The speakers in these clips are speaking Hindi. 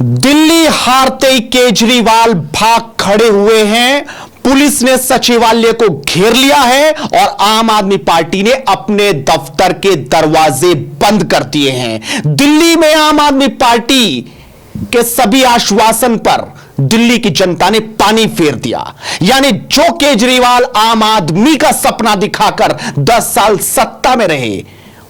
दिल्ली हारते ही केजरीवाल भाग खड़े हुए हैं। पुलिस ने सचिवालय को घेर लिया है और आम आदमी पार्टी ने अपने दफ्तर के दरवाजे बंद कर दिए हैं। दिल्ली में आम आदमी पार्टी के सभी आश्वासन पर दिल्ली की जनता ने पानी फेर दिया। यानी जो केजरीवाल आम आदमी का सपना दिखाकर 10 साल सत्ता में रहे,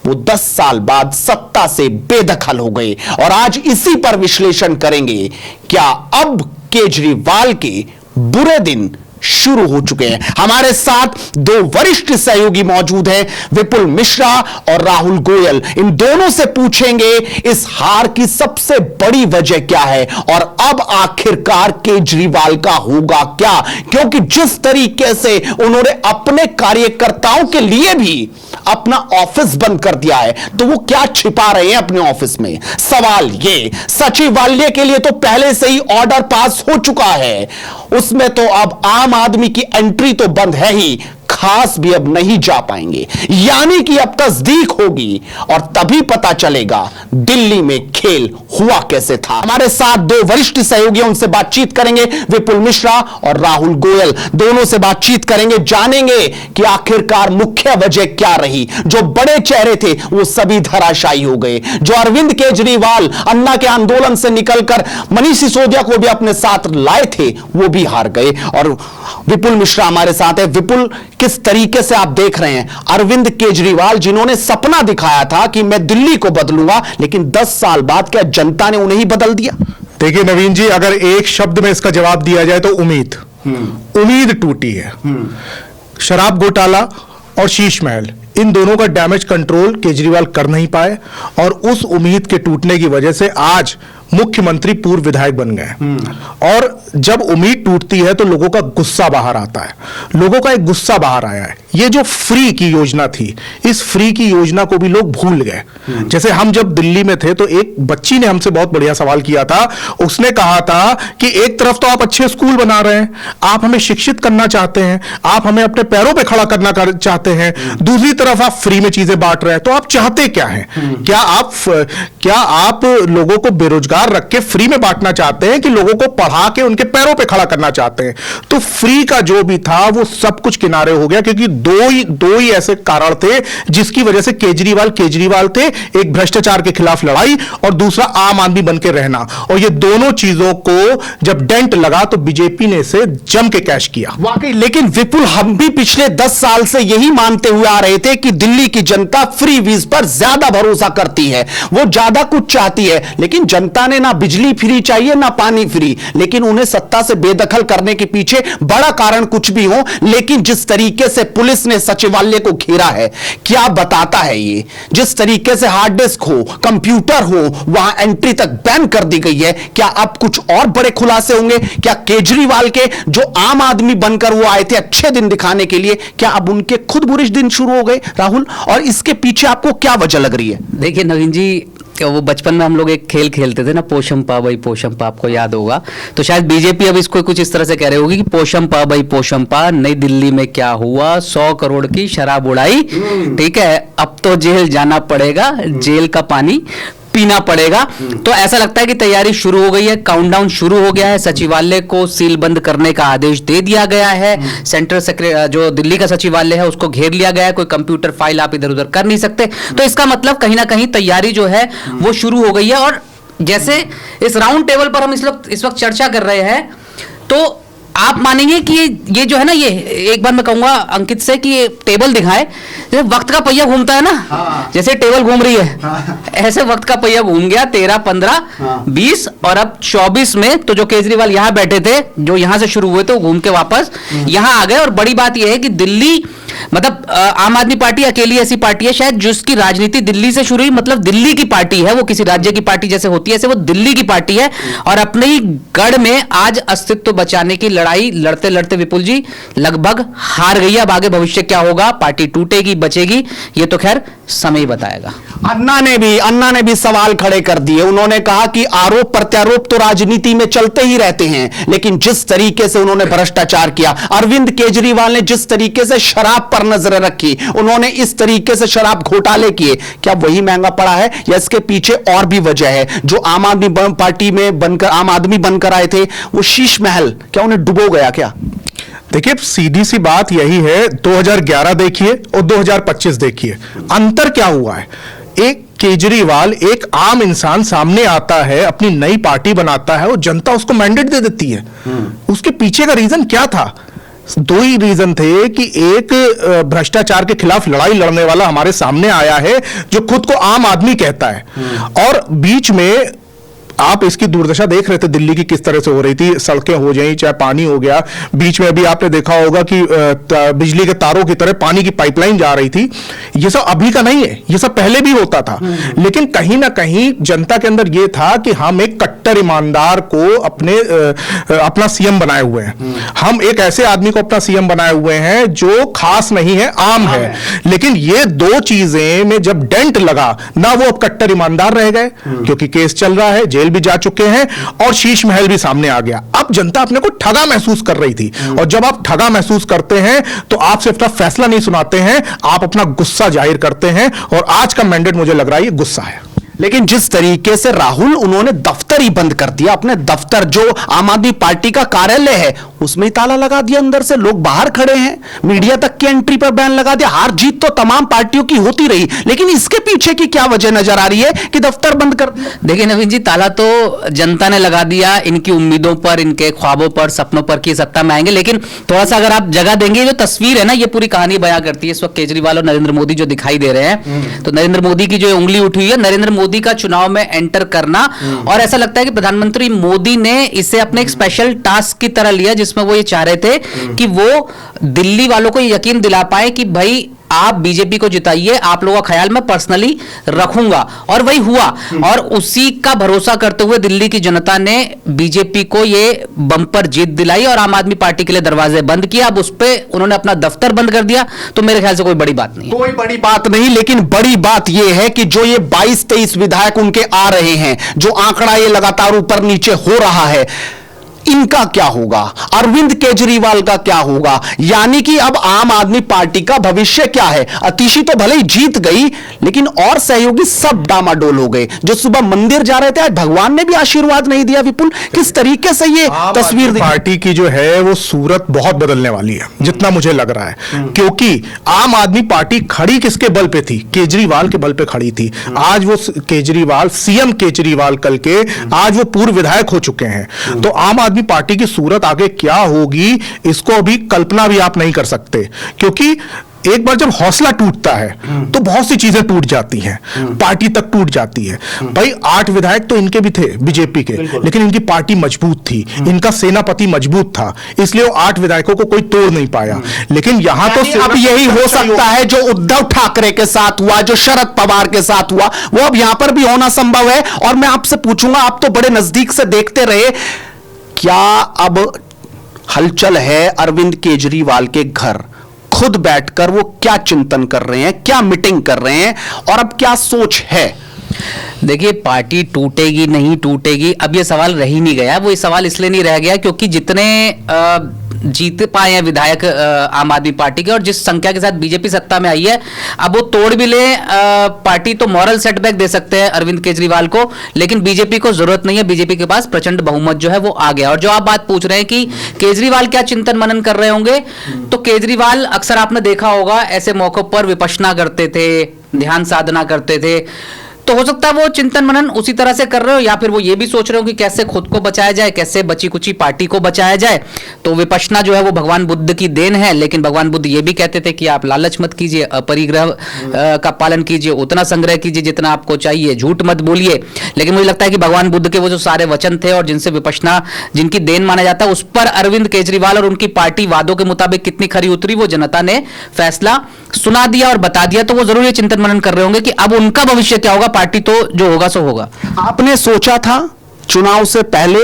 वो 10 साल बाद सत्ता से बेदखल हो गए। और आज इसी पर विश्लेषण करेंगे, क्या अब केजरीवाल के बुरे दिन शुरू हो चुके हैं। हमारे साथ दो वरिष्ठ सहयोगी मौजूद हैं, विपुल मिश्रा और राहुल गोयल। इन दोनों से पूछेंगे इस हार की सबसे बड़ी वजह क्या है और अब आखिरकार केजरीवाल का होगा क्या, क्योंकि जिस तरीके से उन्होंने अपने कार्यकर्ताओं के लिए भी अपना ऑफिस बंद कर दिया है, तो वो क्या छिपा रहे हैं अपने ऑफिस में। सवाल ये, सचिवालय के लिए तो पहले से ही ऑर्डर पास हो चुका है, उसमें तो अब आम आदमी की एंट्री तो बंद है ही, खास भी अब नहीं जा पाएंगे। यानी कि अब तस्दीक होगी और तभी पता चलेगा दिल्ली में खेल हुआ कैसे था। हमारे साथ दो वरिष्ठ सहयोगी, उनसे बातचीत करेंगे, विपुल मिश्रा और राहुल गोयल। दोनों से बातचीत करेंगे, जानेंगे कि आखिरकार मुख्य वजह क्या रही। जो बड़े चेहरे थे वो सभी धराशायी हो गए। जो अरविंद केजरीवाल अन्ना के आंदोलन से निकलकर मनीष सिसोदिया को भी अपने साथ लाए थे, वो भी हार गए। और विपुल मिश्रा हमारे साथ है। विपुल, किस तरीके से आप देख रहे हैं अरविंद केजरीवाल, जिन्होंने सपना दिखाया था कि मैं दिल्ली को बदलूंगा, लेकिन 10 साल बाद क्या जनता ने उन्हें ही बदल दिया? देखिए नवीन जी, अगर एक शब्द में इसका जवाब दिया जाए तो उम्मीद। उम्मीद टूटी है। शराब घोटाला और शीश महल, इन दोनों का डैमेज कंट्रोल केजरीवाल कर नहीं पाए और उस उम्मीद के टूटने की वजह से आज मुख्यमंत्री पूर्व विधायक बन गए। और जब उम्मीद टूटती है तो लोगों का गुस्सा बाहर आता है। लोगों का एक गुस्सा बाहर आया है। ये जो फ्री की योजना थी, इस फ्री की योजना को भी लोग भूल गए। जैसे हम जब दिल्ली में थे तो एक बच्ची ने हमसे बहुत बढ़िया सवाल किया था। उसने कहा था कि एक तरफ तो आप अच्छे स्कूल बना रहे हैं, आप हमें शिक्षित करना चाहते हैं, आप हमें अपने पैरों पे खड़ा करना चाहते हैं, दूसरी तरफ आप फ्री में चीजें बांट रहे हैं, तो आप चाहते क्या हैं? क्या आप लोगों को बेरोजगार रख के फ्री में बांटना चाहते हैं कि लोगों को पढ़ा के उनके पैरों पे खड़ा करना चाहते हैं? तो फ्री का जो भी था वो सब कुछ किनारे हो गया, क्योंकि दो ही ऐसे कारण थे जिसकी वजह से केजरीवाल थे। एक भ्रष्टाचार के खिलाफ लड़ाई और दूसरा आम आदमी बन के रहना। और ये दोनों चीजों को जब डेंट लगा तो बीजेपी ने इसे जम के कैश किया। वाकई, लेकिन विपुल, हम भी पिछले 10 साल से यही मानते हुए आ रहे थे कि दिल्ली की जनता फ्री वीज पर ज्यादा भरोसा करती है, वो ज्यादा कुछ चाहती है। लेकिन जनता ने ना बिजली फ्री चाहिए ना पानी फ्री, लेकिन उन्हें सत्ता से बेदखल करने के पीछे बड़ा कारण कुछ भी हो, लेकिन जिस तरीके से पुलिस ने सचिवालय को घेरा है, क्या बताता है ये? जिस तरीके से हार्ड डिस्क हो, कंप्यूटर हो, वहां एंट्री तक बैन कर दी गई है। क्या अब कुछ और बड़े खुलासे होंगे? क्या केजरीवाल के जो आम आदमी बनकर वो आए थे अच्छे दिन दिखाने के लिए, क्या अब उनके खुद बुरे दिन शुरू हो गए? राहुल, और इसके पीछे आपको क्या वजह लग रही है? देखिए नवीन जी, वो बचपन में हम लोग एक खेल खेलते थे ना, पोशम पा भाई पोशम पा, आपको याद होगा। तो शायद बीजेपी अब इसको कुछ इस तरह से कह रही होगी कि पोशम पा भाई पोशम पा, नई दिल्ली में क्या हुआ, 100 करोड़ की शराब उड़ाई, ठीक है, अब तो जेल जाना पड़ेगा, जेल का पानी पीना पड़ेगा। तो ऐसा लगता है कि तैयारी शुरू हो गई है, काउंटडाउन शुरू हो गया है। सचिवालय को सील बंद करने का आदेश दे दिया गया है। सेंट्रल सेक्रेटरी जो दिल्ली का सचिवालय है उसको घेर लिया गया है। कोई कंप्यूटर फाइल आप इधर उधर कर नहीं सकते। तो इसका मतलब कहीं ना कहीं तैयारी जो है वो शुरू हो गई है। और जैसे इस राउंड टेबल पर हम इस वक्त चर्चा कर रहे हैं, तो आप मानेंगे कि ये जो है ना, ये एक बार मैं कहूंगा अंकित से कि ये टेबल दिखाए, जैसे वक्त का पहिया घूमता है ना, जैसे टेबल घूम रही है, ऐसे वक्त का पहिया घूम गया। 13, 15, 20 और अब 24 में तो जो केजरीवाल यहां बैठे थे, जो यहां से शुरू हुए थे, वो घूम के वापस यहां आ गए। और बड़ी बात यह है कि दिल्ली, मतलब आम आदमी पार्टी अकेली ऐसी पार्टी है शायद जिसकी राजनीति दिल्ली से शुरू हुई। मतलब दिल्ली की पार्टी है, वो किसी राज्य की पार्टी जैसे होती है, ऐसे वो दिल्ली की पार्टी है। और अपने ही गढ़ में आज अस्तित्व बचाने की लड़ाई लड़ते लड़ते विपुल जी लगभग हार गई है। अब आगे भविष्य क्या होगा, पार्टी टूटेगी बचेगी ये तो खैर समय ही बताएगा। अन्ना ने भी सवाल खड़े कर दिए। उन्होंने कहा कि आरोप प्रत्यारोप तो राजनीति में चलते ही रहते हैं, लेकिन जिस तरीके से उन्होंने भ्रष्टाचार किया, अरविंद केजरीवाल ने जिस तरीके से शराब पर नजर रखी, उन्होंने इस तरीके से शराब घोटाले किए, क्या वही महंगा पड़ा है या इसके पीछे और भी वजह है? जो आम आदमी पार्टी में बनकर आम आदमी बनकर आए थे, वो शीश महल क्या उन्हें डुबो गया क्या? देखिए, सीधी सी बात यही है, 2011 देखिए और 2025 देखिए, अंतर क्या हुआ है। एक केजरीवाल, एक आम इंसान सामने आता है, अपनी नई पार्टी बनाता है और जनता उसको मैंडेट दे देती है। उसके पीछे का रीजन क्या था? दो ही रीजन थे कि एक भ्रष्टाचार के खिलाफ लड़ाई लड़ने वाला हमारे सामने आया है जो खुद को आम आदमी कहता है, और बीच में आप इसकी दुर्दशा देख रहे थे दिल्ली की किस तरह से हो रही थी, सड़कें हो जाई, चाहे पानी हो गया, बीच में अभी आपने देखा होगा कि बिजली के तारों की तरह पानी की पाइपलाइन जा रही थी। ये सब अभी का नहीं है, ये सब पहले भी होता था, लेकिन कहीं ना कहीं जनता के अंदर ये था कि हम एक कट्टर ईमानदार को अपना सीएम बनाए हुए हैं, हम एक ऐसे आदमी को अपना सीएम बनाए हुए हैं जो खास नहीं है, आम है। लेकिन ये दो चीजें में जब डेंट लगा ना, वो अब कट्टर ईमानदार रह गए क्योंकि केस चल रहा है, जेल भी जा चुके हैं और शीश महल भी सामने आ गया। अब जनता अपने को ठगा महसूस कर रही थी, और जब आप ठगा महसूस करते हैं तो आप सिर्फ अपना फैसला नहीं सुनाते हैं, आप अपना गुस्सा जाहिर करते हैं, और आज का मैंडेट मुझे लग रहा है ये गुस्सा है। लेकिन जिस तरीके से राहुल उन्होंने दफ्तर ही बंद कर दिया, अपने दफ्तर जो आम आदमी पार्टी का कार्यालय है उसमें ही ताला लगा दिया, अंदर से लोग बाहर खड़े हैं, मीडिया तक की एंट्री पर बैन लगा दिया। हार जीत तो तमाम पार्टियों की होती रही, लेकिन इसके पीछे की क्या वजह नजर आ रही है कि दफ्तर बंद कर दिया? देखिए नवीन जी, ताला तो जनता ने लगा दिया इनकी उम्मीदों पर, इनके ख्वाबों पर, सपनों पर कि सत्ता में आएंगे, लेकिन थोड़ा सा अगर आप जगह देंगे, जो तस्वीर है ना, ये पूरी कहानी बयां करती है। इस वक्त केजरीवाल और नरेंद्र मोदी जो दिखाई दे रहे हैं, तो नरेंद्र मोदी की जो उंगली उठी हुई है, नरेंद्र मोदी का चुनाव में एंटर करना, और ऐसा लगता है कि प्रधानमंत्री मोदी ने इसे अपने एक स्पेशल टास्क की तरह लिया, जिसमें वो ये चाह रहे थे कि वो दिल्ली वालों को यकीन दिला पाए कि भाई आप बीजेपी को जिताइए, आप लोगों का ख्याल मैं पर्सनली रखूंगा, और वही हुआ। और उसी का भरोसा करते हुए दिल्ली की जनता ने बीजेपी को ये बम्पर जीत दिलाई और आम आदमी पार्टी के लिए दरवाजे बंद किया। अब उस पे उन्होंने अपना दफ्तर बंद कर दिया, तो मेरे ख्याल से कोई बड़ी बात नहीं, कोई बड़ी बात नहीं। लेकिन बड़ी बात यह है कि जो ये 22-23 विधायक उनके आ रहे हैं, जो आंकड़ा ये लगातार ऊपर नीचे हो रहा है, इनका क्या होगा? अरविंद केजरीवाल का क्या होगा? यानी कि अब आम आदमी पार्टी का भविष्य क्या है? अतिशी तो भले ही जीत गई, लेकिन और सहयोगी सब डामाडोल हो गए। जो सुबह मंदिर जा रहे थे, आज भगवान ने भी आशीर्वाद नहीं दिया। विपुल, किस तरीके से ये तस्वीर पार्टी की जो है वो सूरत बहुत बदलने वाली है, जितना मुझे लग रहा है, क्योंकि आम आदमी पार्टी खड़ी किसके बल पे थी? केजरीवाल के बल पे खड़ी थी। आज वो केजरीवाल, सीएम केजरीवाल कल के आज वो पूर्व विधायक हो चुके हैं। तो आम आदमी पार्टी की सूरत आगे क्या होगी, इसको अभी कल्पना भी आप नहीं कर सकते, क्योंकि एक बार जब हौसला टूटता है तो बहुत सी चीजें टूट जाती हैं, पार्टी तक टूट जाती है। भाई 8 विधायक तो इनके भी थे बीजेपी के, लेकिन इनकी पार्टी मजबूत थी, इनका सेनापति मजबूत था, इसलिए वो 8 विधायकों को कोई तोड़ नहीं पाया। लेकिन यहां तो अब यही हो सकता है जो उद्धव ठाकरे के साथ हुआ, जो शरद पवार के साथ हुआ, वो अब यहां पर भी होना संभव है। और मैं आपसे पूछूंगा, आप तो बड़े नजदीक से देखते रहे, क्या अब हलचल है अरविंद केजरीवाल के घर? खुद बैठकर वो क्या चिंतन कर रहे हैं, क्या मीटिंग कर रहे हैं, और अब क्या सोच है? देखिए, पार्टी टूटेगी नहीं टूटेगी, अब ये सवाल रह ही नहीं गया। वो ये सवाल इसलिए नहीं रह गया क्योंकि जितने जीत पाए हैं विधायक आम आदमी पार्टी के, और जिस संख्या के साथ बीजेपी सत्ता में आई है, अब वो तोड़ भी ले पार्टी तो मॉरल सेटबैक दे सकते हैं अरविंद केजरीवाल को, लेकिन बीजेपी को जरूरत नहीं है। बीजेपी के पास प्रचंड बहुमत जो है वो आ गया। और जो आप बात पूछ रहे हैं कि केजरीवाल क्या चिंतन मनन कर रहे होंगे, तो केजरीवाल अक्सर आपने देखा होगा ऐसे मौकों पर विपश्यना करते थे, ध्यान साधना करते थे। तो हो सकता है वो चिंतन मनन उसी तरह से कर रहे हो, या फिर वो ये भी सोच रहे हो कि कैसे खुद को बचाया जाए, कैसे बची कुची पार्टी को बचाया जाए। तो विपश्यना जो है वो भगवान बुद्ध की देन है, लेकिन भगवान बुद्ध ये भी कहते थे कि आप लालच मत कीजिए, अपरिग्रह का पालन कीजिए, उतना संग्रह कीजिए जितना आपको चाहिए, झूठ मत बोलिए। लेकिन मुझे लगता है कि भगवान बुद्ध के वो जो सारे वचन थे और जिनसे विपश्यना, जिनकी देन माना जाता है, उस पर अरविंद केजरीवाल और उनकी पार्टी वादों के मुताबिक कितनी खरी उतरी, वो जनता ने फैसला सुना दिया और बता दिया। तो वो जरूर ये चिंतन मनन कर रहे होंगे कि अब उनका भविष्य क्या होगा, पार्टी तो जो होगा सो होगा। आपने सोचा था चुनाव से पहले,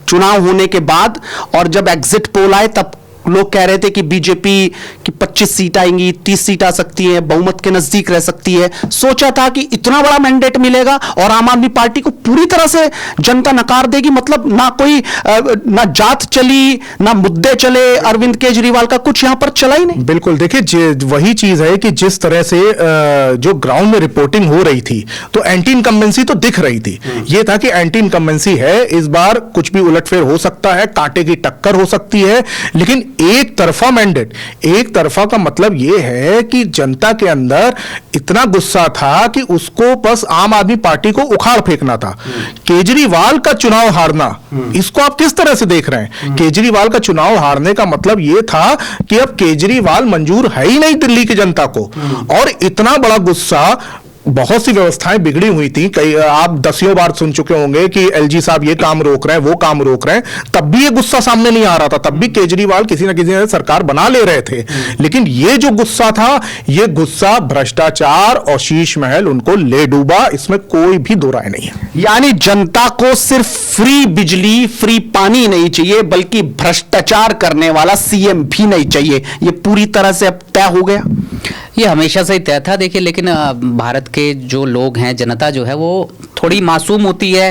चुनाव होने के बाद, और जब एग्जिट पोल आए तब लोग कह रहे थे कि बीजेपी की 25 सीट आएंगी, 30 सीट आ सकती है, बहुमत के नजदीक रह सकती है। सोचा था कि इतना बड़ा मैंडेट मिलेगा और आम आदमी पार्टी को पूरी तरह से जनता नकार देगी, मतलब ना कोई ना जात चली, ना मुद्दे चले, अरविंद केजरीवाल का कुछ यहां पर चला ही नहीं। बिल्कुल, देखिए वही चीज है कि जिस तरह से जो ग्राउंड में रिपोर्टिंग हो रही थी तो एंटी इनकम्बेंसी तो दिख रही थी। ये था कि एंटी इनकम्बेंसी है, इस बार कुछ भी उलटफेर हो सकता है, कांटे की टक्कर हो सकती है, लेकिन एक तरफा मैंडेट, एक तरफा का मतलब यह है कि जनता के अंदर इतना गुस्सा था कि उसको बस आम आदमी पार्टी को उखाड़ फेंकना था। केजरीवाल का चुनाव हारना, इसको आप किस तरह से देख रहे हैं? केजरीवाल का चुनाव हारने का मतलब यह था कि अब केजरीवाल मंजूर है ही नहीं दिल्ली की जनता को, और इतना बड़ा गुस्सा, बहुत सी व्यवस्थाएं बिगड़ी हुई थी। कई आप दसियों बार सुन चुके होंगे कि एलजी साहब ये काम रोक रहे हैं, वो काम रोक रहे हैं, तब भी ये गुस्सा सामने नहीं आ रहा था, तब भी केजरीवाल किसी ना किसी सरकार बना ले रहे थे। लेकिन ये जो गुस्सा था, ये गुस्सा भ्रष्टाचार और शीश महल उनको ले डूबा, इसमें कोई भी दो राय नहीं है। यानी जनता को सिर्फ फ्री बिजली, फ्री पानी नहीं चाहिए, बल्कि भ्रष्टाचार करने वाला सीएम भी नहीं चाहिए। ये पूरी तरह से अब तय हो गया। ये हमेशा से ही तय था। देखिए, लेकिन भारत के जो लोग हैं, जनता जो है वो थोड़ी मासूम होती है,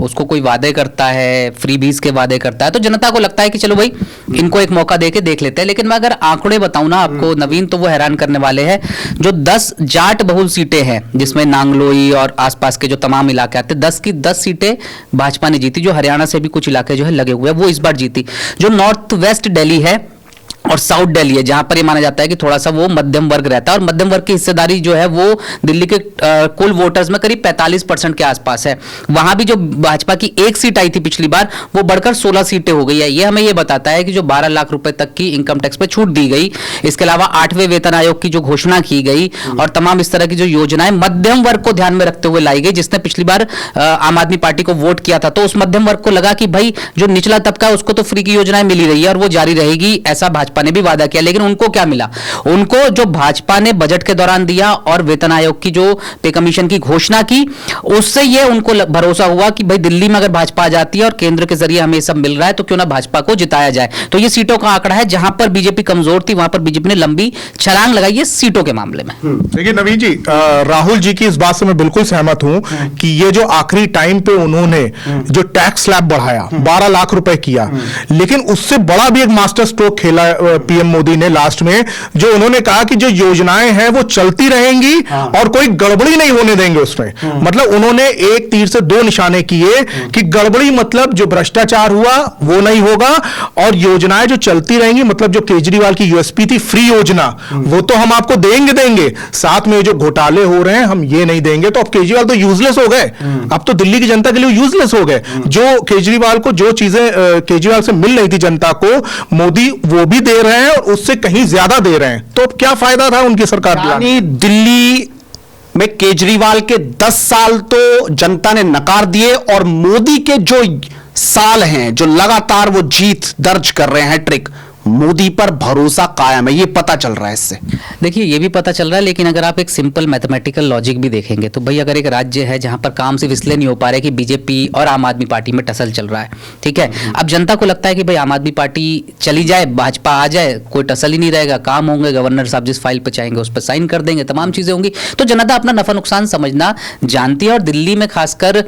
उसको कोई वादे करता है, फ्रीबीज के वादे करता है, तो जनता को लगता है कि चलो भाई इनको एक मौका देके देख लेते हैं। लेकिन मैं अगर आंकड़े बताऊं ना आपको नवीन, तो वो हैरान करने वाले हैं। जो 10 जाट बहुल सीटें हैं, जिसमें नांगलोई और आसपास के जो तमाम इलाके आते, 10 की 10 सीटें भाजपा ने जीती। जो हरियाणा से भी कुछ इलाके जो है लगे हुए हैं, वो इस बार जीती। जो नॉर्थ वेस्ट दिल्ली है और साउथ दिल्ली है, जहां पर ये माना जाता है कि थोड़ा सा वो मध्यम वर्ग रहता है, और मध्यम वर्ग की हिस्सेदारी जो है वो दिल्ली के कुल वोटर्स में करीब 45% के आसपास है। वहां भी जो भाजपा की एक सीट आई थी पिछली बार, वो बढ़कर 16 सीटें हो गई है। ये हमें ये बताता है कि जो 12 लाख रुपए तक की इनकम टैक्स पे छूट दी गई, इसके अलावा 8वें वेतन आयोग की जो घोषणा की गई, और तमाम इस तरह की जो योजनाएं मध्यम वर्ग को ध्यान में रखते हुए लाई गई, जिसने पिछली बार आम आदमी पार्टी को वोट किया था, तो उस मध्यम वर्ग को लगा कि भाई जो निचला तबका है उसको तो फ्री की योजनाएं मिल ही रही है और वो जारी रहेगी, ऐसा भाजपा ने भी वादा किया। लेकिन उनको क्या मिला? उनको जो भाजपा ने बजट के दौरान दिया और वेतन आयोग की जो पे कमीशन की घोषणा की, उससे ये उनको भरोसा हुआ कि भाई दिल्ली में अगर भाजपा आ जाती है और केंद्र के जरिए हमें सब मिल रहा है, तो क्यों ना भाजपा को जिताया जाए। तो ये सीटों का आंकड़ा है, जहां पर बीजेपी कमजोर थी वहां पर बीजेपी ने लंबी छलांग लगाई है सीटों के मामले में। देखिए नवीन जी, राहुल जी की इस बात से मैं बिल्कुल सहमत हूं कि ये जो आखिरी टाइम पे उन्होंने जो टैक्स स्लैब बढ़ाया, 12 लाख रुपए किया, लेकिन उससे बड़ा भी एक मास्टर स्ट्रोक खेला पीएम मोदी ने लास्ट में, जो उन्होंने कहा कि जो योजनाएं हैं वो चलती रहेंगी और कोई गड़बड़ी नहीं होने देंगे उसमें। मतलब उन्होंने एक तीर से दो निशाने किए कि गड़बड़ी मतलब जो भ्रष्टाचार हुआ वो नहीं होगा, और योजनाएं जो चलती रहेंगी, मतलब जो केजरीवाल की यूएसपी थी फ्री योजना, वो तो हम आपको देंगे, साथ में जो घोटाले हो रहे हैं हम ये नहीं देंगे। तो अब केजरीवाल तो यूजलेस हो गए, अब तो दिल्ली की जनता के लिए यूजलेस हो गए। जो केजरीवाल को जो चीजें केजरीवाल से मिल रही थी जनता को, मोदी वो भी दे रहे हैं और उससे कहीं ज्यादा दे रहे हैं। तो अब क्या फायदा था उनकी सरकार का? यानी दिल्ली में केजरीवाल के 10 साल तो जनता ने नकार दिए, और मोदी के जो साल हैं, जो लगातार वो जीत दर्ज कर रहे हैं, ट्रिक, मोदी पर भरोसा कायम है, ये पता चल रहा है इससे। देखिए, ये भी पता चल रहा है, लेकिन अगर आप एक सिंपल मैथमेटिकल लॉजिक भी देखेंगे तो भाई अगर एक राज्य है जहां पर काम सिर्फ इसलिए नहीं हो पा रहा है कि बीजेपी और आम आदमी पार्टी में टसल चल रहा है, ठीक है, अब जनता को लगता है कि भाई आम आदमी पार्टी चली जाए, भाजपा आ जाए, कोई टसल ही नहीं रहेगा, काम होंगे, गवर्नर साहब जिस फाइल पर चाहेंगे उस पर साइन कर देंगे, तमाम चीजें होंगी, तो जनता अपना नफा नुकसान समझना जानती है। और दिल्ली में खासकर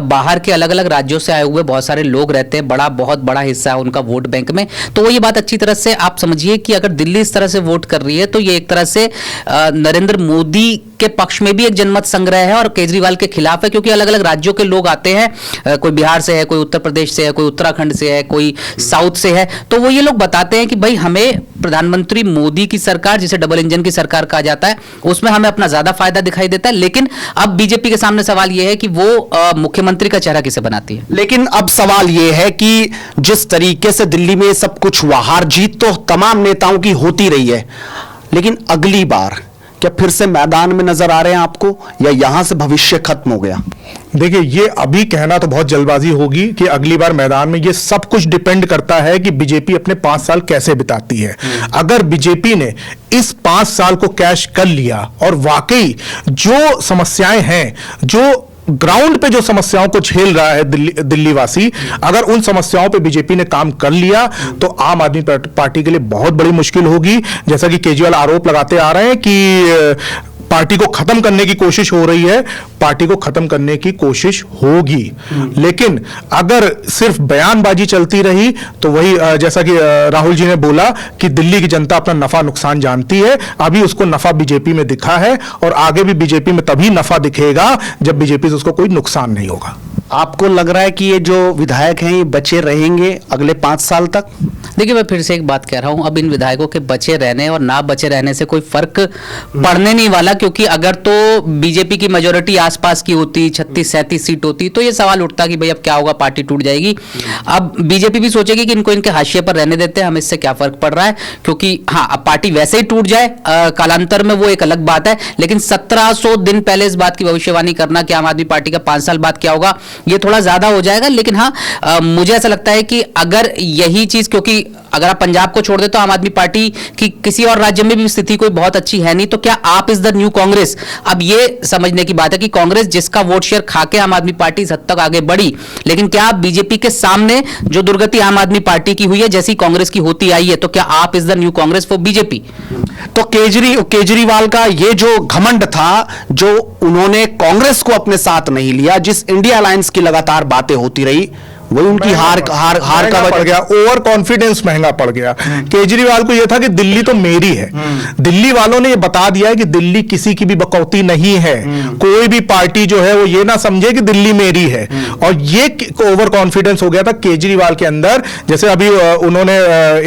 बाहर के अलग अलग राज्यों से आए हुए बहुत सारे लोग रहते हैं, बहुत बड़ा हिस्सा है उनका वोट बैंक में, तो वो ये बात अच्छी तरह से आप समझिए कि अगर दिल्ली इस तरह से वोट कर रही है, तो ये एक तरह से नरेंद्र मोदी के पक्ष में भी एक जनमत संग्रह है और केजरीवाल के खिलाफ है, क्योंकि अलग अलग राज्यों के लोग आते हैं, कोई बिहार से है, कोई उत्तर प्रदेश से है, कोई उत्तराखंड से है, कोई साउथ से है, तो वो ये लोग बताते हैं कि भाई हमें प्रधानमंत्री मोदी की सरकार, जिसे डबल इंजन की सरकार कहा जाता है, उसमें हमें अपना ज्यादा फायदा दिखाई देता है। लेकिन अब बीजेपी के सामने सवाल यह है कि वो मुख्यमंत्री का चेहरा किसे बनाती है। लेकिन अब सवाल यह है कि जिस तरीके से दिल्ली में सब कुछ हुआ, हार जीत तो तमाम नेताओं की होती रही है, लेकिन अगली बार क्या फिर से मैदान में नजर आ रहे हैं आपको, या यहां से भविष्य खत्म हो गया? देखिए, ये अभी कहना तो बहुत जल्दबाजी होगी कि अगली बार मैदान में, ये सब कुछ डिपेंड करता है कि बीजेपी अपने 5 साल कैसे बिताती है। अगर बीजेपी ने इस 5 साल को कैश कर लिया और वाकई जो समस्याएं हैं, जो ग्राउंड पे जो समस्याओं को झेल रहा है दिल्ली वासी, अगर उन समस्याओं पे बीजेपी ने काम कर लिया तो आम आदमी पार्टी के लिए बहुत बड़ी मुश्किल होगी। जैसा कि केजरीवाल आरोप लगाते आ रहे हैं कि पार्टी को खत्म करने की कोशिश हो रही है, पार्टी को खत्म करने की कोशिश होगी, लेकिन अगर सिर्फ बयानबाजी चलती रही तो वही जैसा कि राहुल जी ने बोला कि दिल्ली की जनता अपना नफा नुकसान जानती है। अभी उसको नफा बीजेपी में दिखा है और आगे भी बीजेपी में तभी नफा दिखेगा जब बीजेपी से उसको कोई नुकसान नहीं होगा। आपको लग रहा है कि ये जो विधायक हैं ये बचे रहेंगे अगले 5 साल तक? देखिए, मैं फिर से एक बात कह रहा हूं, अब इन विधायकों के बचे रहने और ना बचे रहने से कोई फर्क पड़ने नहीं वाला, क्योंकि अगर तो बीजेपी की मेजोरिटी आसपास की होती, 36-37 सीट होती, तो ये सवाल उठता कि भाई अब क्या होगा, पार्टी टूट जाएगी। अब बीजेपी भी सोचेगी कि इनको इनके हाशिए पर रहने देते हैं, हमें इससे क्या फर्क पड़ रहा है, क्योंकि हाँ, अब पार्टी वैसे ही टूट जाए कालांतर में, वो एक अलग बात है, लेकिन 1700 दिन पहले इस बात की भविष्यवाणी करना कि आम आदमी पार्टी का 5 साल बाद क्या होगा, ये थोड़ा ज्यादा हो जाएगा। लेकिन हाँ, मुझे ऐसा लगता है कि अगर यही चीज, क्योंकि अगर आप पंजाब को छोड़ दे तो आम आदमी पार्टी की किसी और राज्य में भी स्थिति कोई बहुत अच्छी है नहीं, तो क्या आप इज द न्यू कांग्रेस? अब ये समझने की बात है कि कांग्रेस जिसका वोट शेयर खाके आम आदमी पार्टी इस हद तक आगे बढ़ी, लेकिन क्या आप बीजेपी के सामने जो दुर्गति आम आदमी पार्टी की हुई है जैसी कांग्रेस की होती आई है, तो क्या आप is the new Congress for BJP? तो केजरीवाल का ये जो घमंड था, जो उन्होंने कांग्रेस को अपने साथ नहीं लिया, जिस इंडिया अलायंस की लगातार बातें होती रही, वही उनकी हार का पड़ गया। ओवर कॉन्फिडेंस महंगा पड़ गया। केजरीवाल को यह था कि दिल्ली तो मेरी है। दिल्ली वालों ने यह बता दिया है कि दिल्ली किसी की भी बकौती नहीं है। कोई भी पार्टी जो है वो ये ना समझे कि दिल्ली मेरी है, और ये ओवर कॉन्फिडेंस हो गया था केजरीवाल के अंदर। जैसे अभी उन्होंने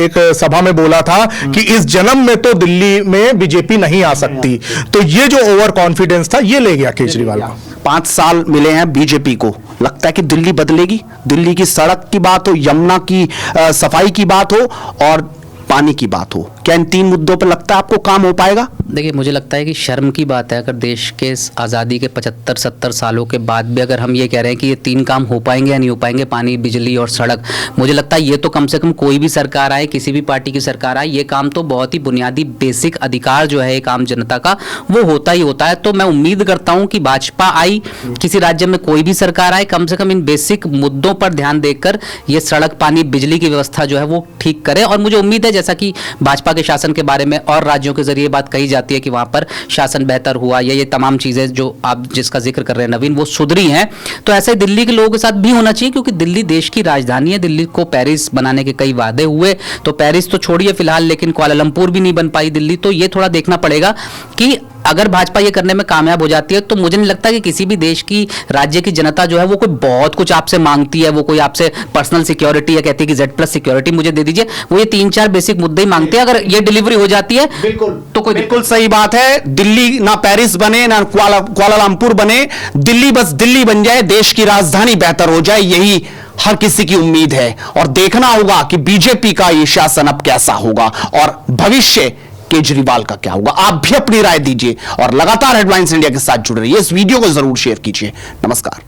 एक सभा में बोला था कि इस जन्म में तो दिल्ली में बीजेपी नहीं आ सकती, तो ये जो ओवर कॉन्फिडेंस था ये ले गया केजरीवाल को। 5 साल मिले हैं बीजेपी को, लगता है कि दिल्ली बदलेगी? दिल्ली की सड़क की बात हो, यमुना की सफाई की बात हो और पानी की बात हो, क्या इन 3 मुद्दों पर लगता है आपको काम हो पाएगा? देखिए, मुझे लगता है कि शर्म की बात है अगर देश के आज़ादी के 75-70 सालों के बाद भी अगर हम ये कह रहे हैं कि ये 3 काम हो पाएंगे या नहीं हो पाएंगे, पानी, बिजली और सड़क। मुझे लगता है ये तो कम से कम कोई भी सरकार आए, किसी भी पार्टी की सरकार आए, ये काम तो बहुत ही बुनियादी बेसिक अधिकार जो है एक आम जनता का, वो होता ही होता है। तो मैं उम्मीद करता हूँ कि भाजपा आई, किसी राज्य में कोई भी सरकार आए, कम से कम इन बेसिक मुद्दों पर ध्यान देकर ये सड़क, पानी, बिजली की व्यवस्था जो है वो ठीक करे। और मुझे उम्मीद है, जैसा कि भाजपा के शासन के बारे में और राज्यों के जरिए बात कही जाती है कि वहां पर शासन बेहतर हुआ, या ये तमाम चीजें जो आप जिसका जिक्र कर रहे हैं नवीन, वो सुधरी हैं, तो ऐसे दिल्ली के लोगों के साथ भी होना चाहिए, क्योंकि दिल्ली देश की राजधानी है। दिल्ली को पेरिस बनाने के कई वादे हुए, तो पेरिस तो छोड़िए फिलहाल, लेकिन कुआलालंपुर भी नहीं बन पाई दिल्ली। तो ये थोड़ा देखना पड़ेगा कि अगर भाजपा ये करने में कामयाब हो जाती है, तो मुझे नहीं लगता कि किसी भी देश की, राज्य की जनता जो है वो कोई बहुत कुछ आपसे मांगती है, वो कोई आपसे पर्सनल सिक्योरिटी या कहती है कि Z+ सिक्योरिटी मुझे दे दीजिए। वो ये 3-4 बेसिक मुद्दे ही मांगते हैं। अगर ये डिलीवरी हो जाती है तो कोई बिल्कुल सही बात है। दिल्ली ना पेरिस बने ना कुआलालंपुर बने, दिल्ली बस दिल्ली बन जाए, देश की राजधानी बेहतर हो जाए, यही हर किसी की उम्मीद है। और देखना होगा कि बीजेपी का ये शासन अब कैसा होगा और भविष्य केजरीवाल का क्या होगा। आप भी अपनी राय दीजिए और लगातार हेडलाइंस इंडिया के साथ जुड़े रहिए। इस वीडियो को जरूर शेयर कीजिए। नमस्कार।